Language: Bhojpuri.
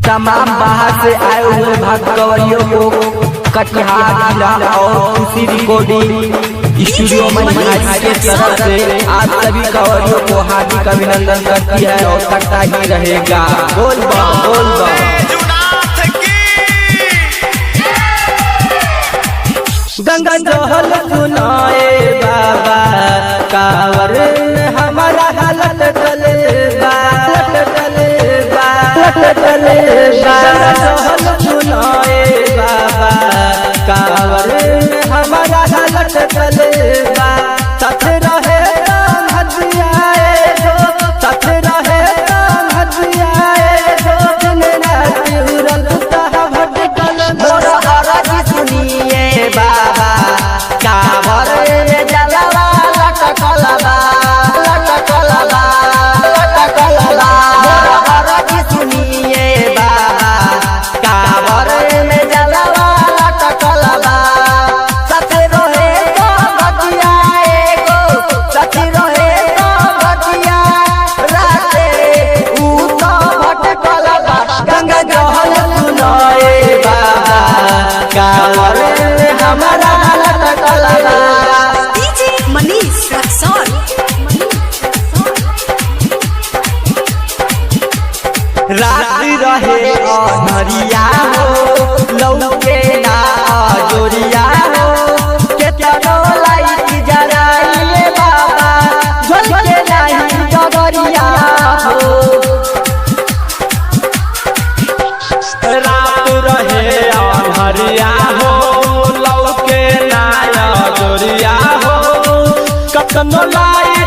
तमाम बाहर से आए हुए भक्तवरियों को कटिहार जिला और खुशी रिकॉर्डिंग स्टूडियो में के तरफ से आप सभी कवरियों को हार्दिक अभिनंदन करती है और करता ही रहेगा। बोल बा बोल बा। गंगा जहल सुनाए बाबा कावर हमारा हालत चले जहल सुनाए बाबा कावर हमारा हालत चले सच रहे हथियाए जो सच रहे हथियाए जो दिन रात उड़ता भटकल मोर हरज सुनिए बाबा कावर में जलवा लटकलबा लटकलबा लटकलबा मोर हरज सुनिए बाबा कावर में जलवा लटकलबा सच रहे तो भटियाए गो सच रहे तो भटिया राते ऊ तो भटकलबा गंगा जहल सुनाए बाबा कावर हमारा लटकलबा। डीजे मनीष रक्सौल। रात्रि रहे अनहरिया हो लौके ना जोरिया हो केतनो लाइट जराइले बाबा झलके नहीं डगरिया हो। रात रहे अनहरिया हो लौके ना जोरिया हो केतनो लाइट